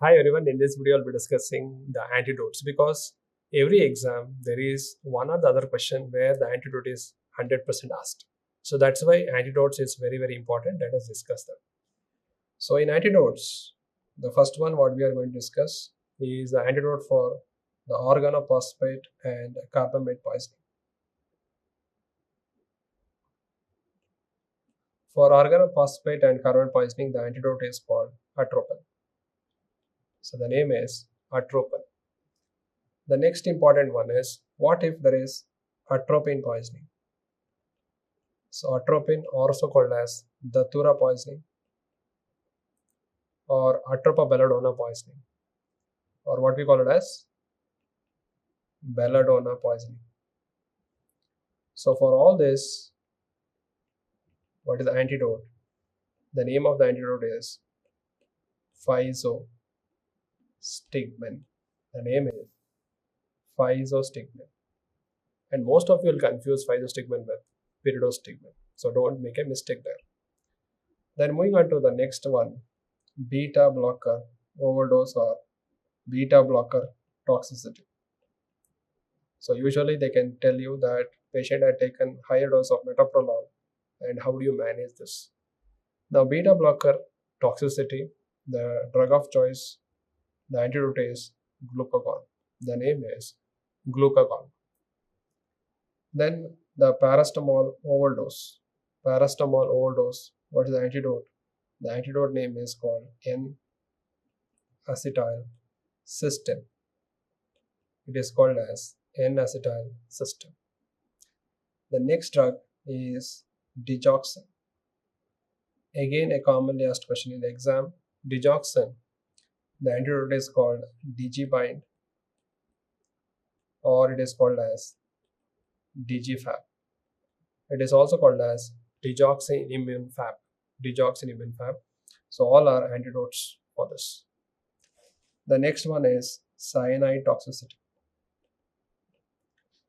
Hi everyone, in this video I'll be discussing the antidotes because every exam there is one or the other question where the antidote is 100% asked. So that's why antidotes is very important. Let us discuss them. So in antidotes, the first one what we are going to discuss is the antidote for the organophosphate and carbamate poisoning. For organophosphate and carbamate poisoning, the antidote is called atropine. So the name is atropine. The next important one is what if there is atropine poisoning? So atropine, also called as datura poisoning or atropobelladonna poisoning, or what we call it as belladonna poisoning. So for all this, what is the antidote? The name of the antidote is physostigmine. The name is physostigmine. And most of you will confuse physostigmine with pyridostigmine. So don't make a mistake there. Then moving on to the next one, beta blocker overdose or beta blocker toxicity. So usually they can tell you that patient had taken higher dose of metoprolol and how do you manage this. Now beta blocker toxicity, the drug of choice, the antidote is glucagon. The name is glucagon. Then the paracetamol overdose. Paracetamol overdose. What is the antidote? The antidote name is called N-acetyl-cysteine. It is called as N-acetyl-cysteine. The next drug is digoxin. Again, a commonly asked question in the exam. Digoxin. The antidote is called digibind, or it is called as digifab. It is also called as digoxin-immune-fab. Digoxin-immune-fab. So all are antidotes for this. The next one is cyanide toxicity.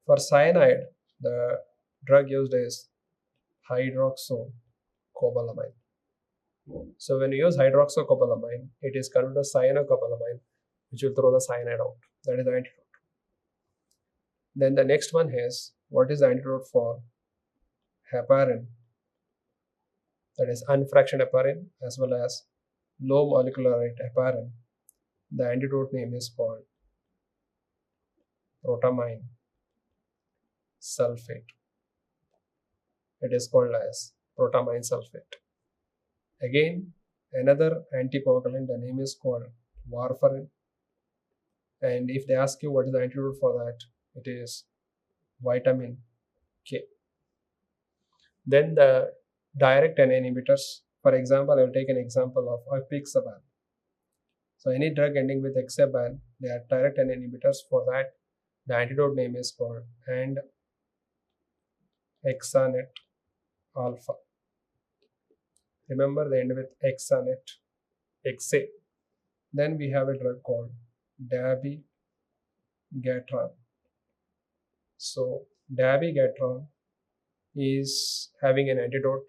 For cyanide, the drug used is hydroxycobalamin. So when you use hydroxycobalamin, it is converted to cyanocobalamin, which will throw the cyanide out. That is the antidote. Then the next one is what is the antidote for heparin? That is unfractionated heparin as well as low molecular weight heparin. The antidote name is called protamine sulfate. It is called as protamine sulfate. Again, another anticoagulant, the name is called warfarin. And if they ask you what is the antidote for that, it is vitamin K. Then the direct NA inhibitors. For example, I will take an example of apixaban. So any drug ending with hexaban, they are direct NA inhibitors. For that, the antidote name is called and hexanet alpha. Remember, they end with hexanet, hexa. Then we have a drug called dabigatran. So dabigatran is having an antidote.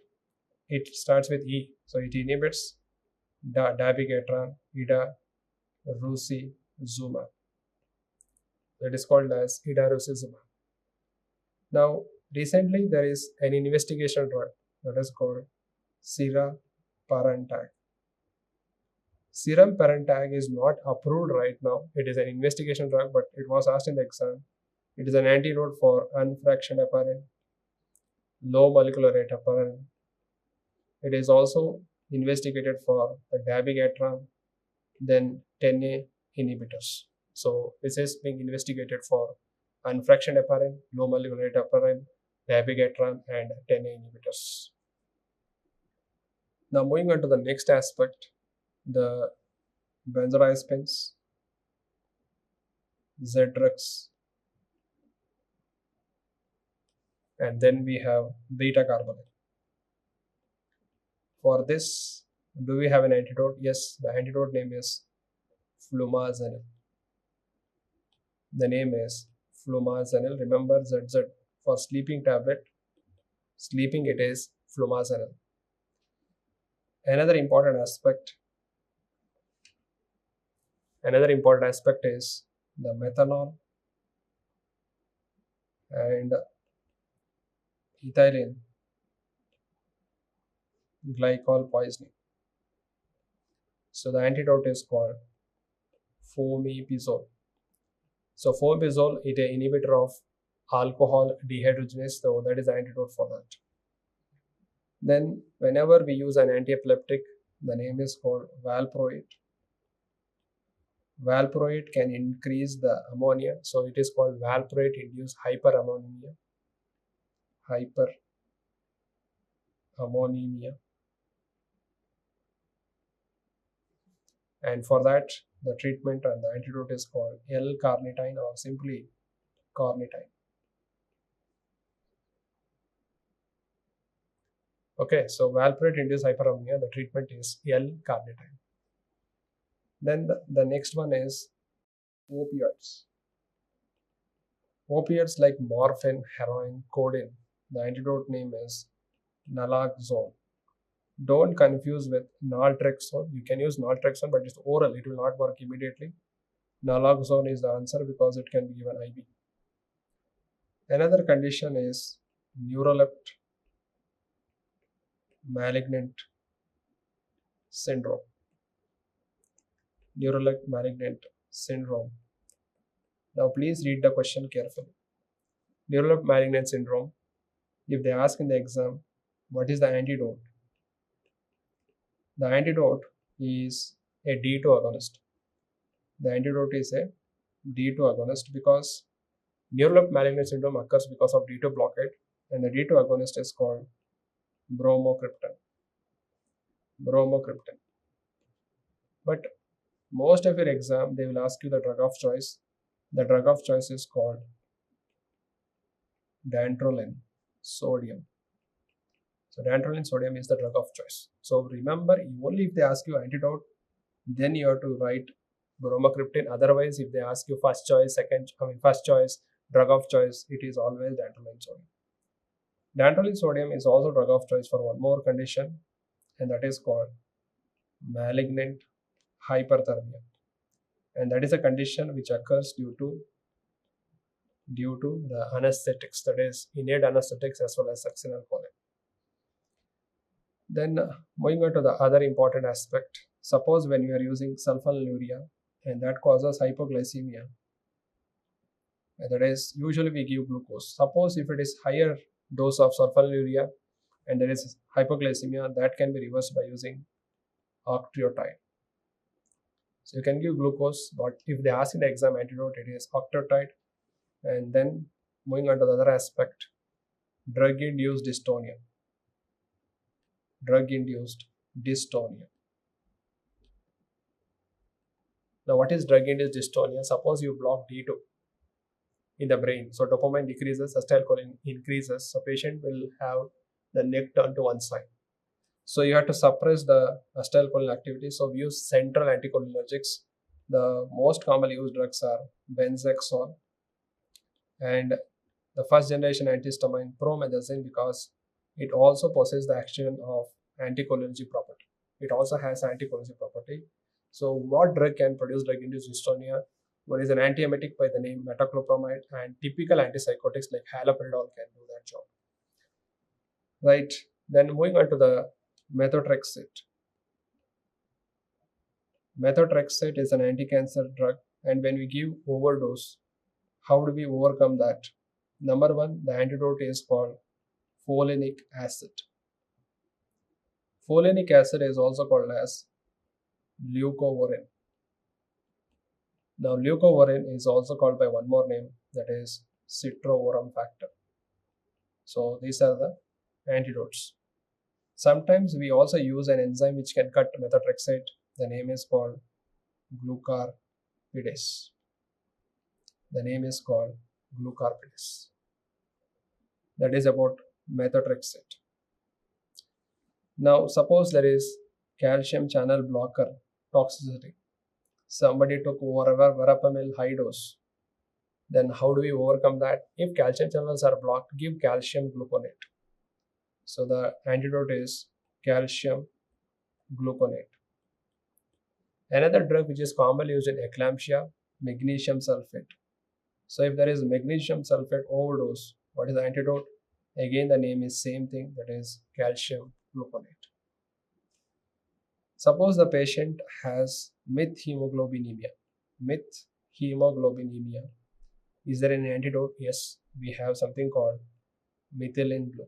It starts with E, so it inhibits dabigatran, idarosizumab. That is called as idarosizumab. Now, recently there is an investigation drug that is called siraparantag. Siraparantag is not approved right now. It is an investigation drug, but it was asked in the exam. It is an antidote for unfractionated heparin, low molecular weight heparin. It is also investigated for the dabigatran, then 10A inhibitors. So this is being investigated for unfractionated heparin, low molecular weight heparin, dabigatran, and 10A inhibitors. Now moving on to the next aspect, the benzodiazepines, Z-drugs, and then we have beta carbonyl. For this, do we have an antidote? Yes, the antidote name is flumazenil. The name is flumazenil. Remember ZZ for sleeping tablet. Sleeping, it is flumazenil. Another important aspect, Another important aspect is the methanol and ethylene glycol poisoning. So the antidote is called fomepizole. So fomepizole is an inhibitor of alcohol dehydrogenase, so that is the antidote for that. Then whenever we use an antiepileptic, the name is called valproate. Valproate can increase the ammonia, so it is called valproate induced hyperammonemia. Hyperammonemia. And for that, the treatment and the antidote is called L-carnitine or simply carnitine. Okay, so valproate induced hyperammonemia, the treatment is L-carnitine. Then the next one is opioids. Opioids like morphine, heroin, codeine. The antidote name is naloxone. Don't confuse with naltrexone. You can use naltrexone, but it's oral. It will not work immediately. Naloxone is the answer because it can be given IV. Another condition is neuroleptic malignant syndrome. Neuroleptic malignant syndrome. Now please read the question carefully. Neuroleptic malignant syndrome. If they ask in the exam, what is the antidote? The antidote is a D2 agonist. The antidote is a D2 agonist because neuroleptic malignant syndrome occurs because of D2 blockade, and the D2 agonist is called bromocriptine. But most of your exam, they will ask you the drug of choice. The drug of choice is called dantrolene sodium. So dantrolene sodium is the drug of choice. So remember, only if they ask you antidote, then you have to write bromocriptine. Otherwise, if they ask you first choice, first choice, drug of choice, it is always dantrolene sodium. Dantrolene sodium is also drug of choice for one more condition, and that is called malignant hyperthermia. And that is a condition which occurs due to the anesthetics, that is innate anesthetics as well as succinylcholine. Then moving on to the other important aspect, suppose when you are using sulfonylurea and that causes hypoglycemia, that is usually we give glucose. Suppose if it is higher dose of sulfonylurea and there is hypoglycemia, that can be reversed by using octreotide. So you can give glucose, but if they ask in the exam antidote, it is octreotide. And then moving on to the other aspect, drug-induced dystonia. Drug-induced dystonia. Now, what is drug-induced dystonia? Suppose you block D2 in the brain, so dopamine decreases, acetylcholine increases, so patient will have the neck turned to one side. So you have to suppress the acetylcholine activity. So we use central anticholinergics. The most commonly used drugs are benzoxone and the first generation antihistamine promethazine, because it also possesses the action of anticholinergic property. It also has anticholinergic property. So what drug can produce drug-induced dystonia? One is an antiemetic by the name metoclopramide, and typical antipsychotics like haloperidol can do that job. Right. Then moving on to the methotrexate. Methotrexate is an anti-cancer drug, and when we give overdose, how do we overcome that? Number one, the antidote is called folinic acid. Folinic acid is also called as leucovorin. Now, leucovorin is also called by one more name, that is citrovorin factor. So these are the antidotes. Sometimes we also use an enzyme which can cut methotrexate. The name is called glucarpidase. The name is called glucarpidase. That is about methotrexate. Now, suppose there is calcium channel blocker toxicity. Somebody took verapamil high dose. Then how do we overcome that? If calcium channels are blocked, give calcium gluconate. So the antidote is calcium gluconate. Another drug which is commonly used in eclampsia, magnesium sulfate. So if there is magnesium sulfate overdose, what is the antidote? Again, the name is same thing, that is calcium gluconate. Suppose the patient has methemoglobinemia. Methemoglobinemia. Is there an antidote? Yes, we have something called methylene blue.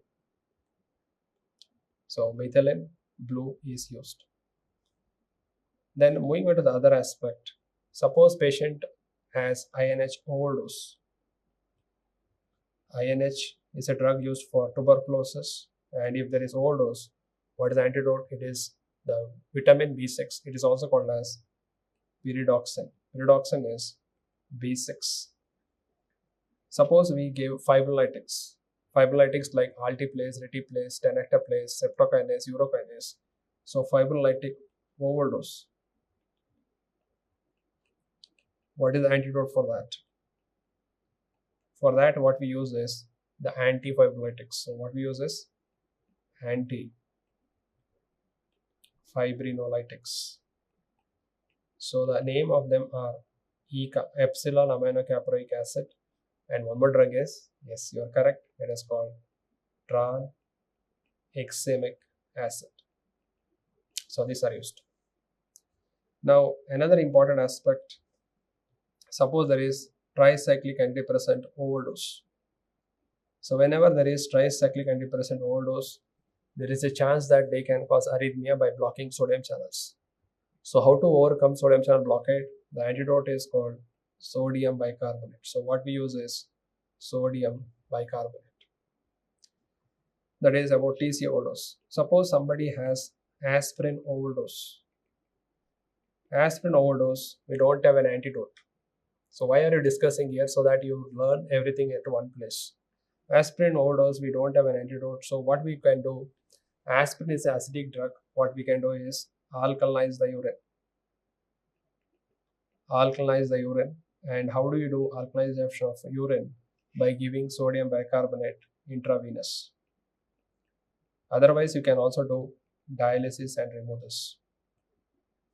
So methylene blue is used. Then moving on to the other aspect. Suppose patient has INH overdose. INH is a drug used for tuberculosis, and if there is overdose, what is the antidote? It is the vitamin B6. It is also called as pyridoxine. Pyridoxine is B6. Suppose we give fibrinolytics. Fibrinolytics like altiplase, retiplase, tenecteplase, septokinase, urokinase. So fibrinolytic overdose. What is the antidote for that? For that, what we use is the antifibrinolytics. So what we use is antifibrinolytics. So the name of them are epsilon aminocaproic acid, and one more drug is, yes, you are correct, it is called tranexamic acid. So these are used. Now another important aspect, suppose there is tricyclic antidepressant overdose. So whenever there is tricyclic antidepressant overdose, there is a chance that they can cause arrhythmia by blocking sodium channels. So how to overcome sodium channel blockade? The antidote is called sodium bicarbonate. So what we use is sodium bicarbonate. That is about TC overdose. Suppose somebody has aspirin overdose. Aspirin overdose, we don't have an antidote. So why are you discussing here? So that you learn everything at one place. Aspirin overdose, we don't have an antidote. So what we can do, aspirin is an acidic drug. What we can do is alkalinize the urine. Alkalinize the urine. And how do you do alkalinization of urine? By giving sodium bicarbonate intravenous. Otherwise, you can also do dialysis and remove this.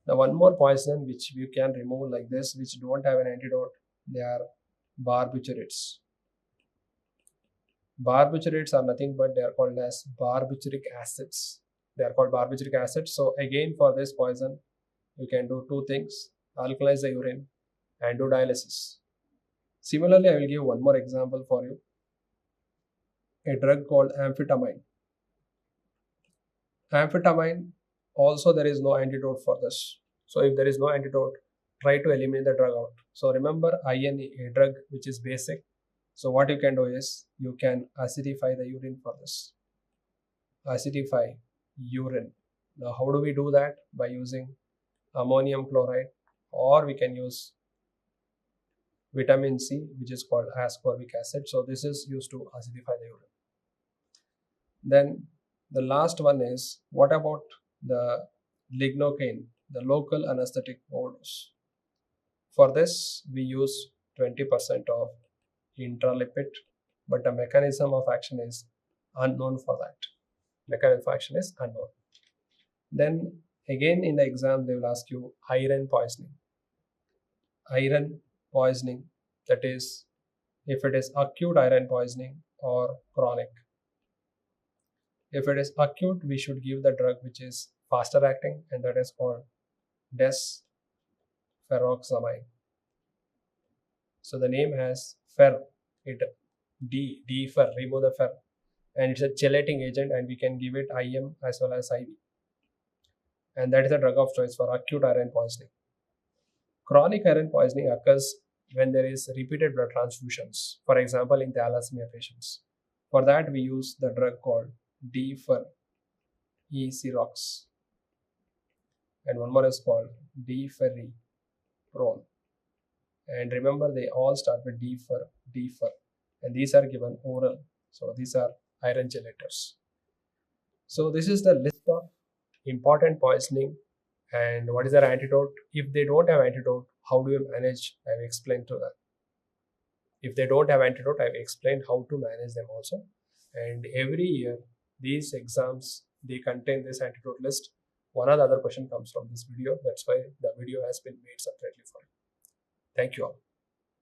Now, one more poison which you can remove like this, which don't have an antidote, they are barbiturates. Barbiturates are nothing but they are called as barbituric acids. They are called barbituric acids. So again, for this poison, you can do two things: alkalize the urine and do dialysis. Similarly, I will give one more example for you. A drug called amphetamine. Amphetamine, also there is no antidote for this. So if there is no antidote, try to eliminate the drug out. So remember INE, a drug which is basic. So what you can do is you can acidify the urine for this. Acidify urine. Now how do we do that? By using ammonium chloride, or we can use vitamin C, which is called ascorbic acid. So this is used to acidify the urine. Then the last one is, what about the lignocaine, the local anesthetic overdose? For this, we use 20% of intralipid, but the mechanism of action is unknown for that. Mechanism of action is unknown. Then again in the exam, they will ask you iron poisoning. Iron poisoning, that is, if it is acute iron poisoning or chronic. If it is acute, we should give the drug which is faster acting, and that is called desferroxamine. So the name has fer, it D for remove the fer, and it's a chelating agent, and we can give it IM as well as IV. And that is the drug of choice for acute iron poisoning. Chronic iron poisoning occurs when there is repeated blood transfusions, for example in thalassemia patients. For that we use the drug called D for E-Cerox, and one more is called D-ferriprone. And remember, they all start with D for, and these are given oral. So these are iron chelators. So this is the list of important poisoning and what is their antidote. If they don't have antidote, how do you manage? I have explained to that. If they don't have antidote, I have explained how to manage them also. And every year, these exams, they contain this antidote list. one or the other question comes from this video. That's why the video has been made separately for you. Thank you all.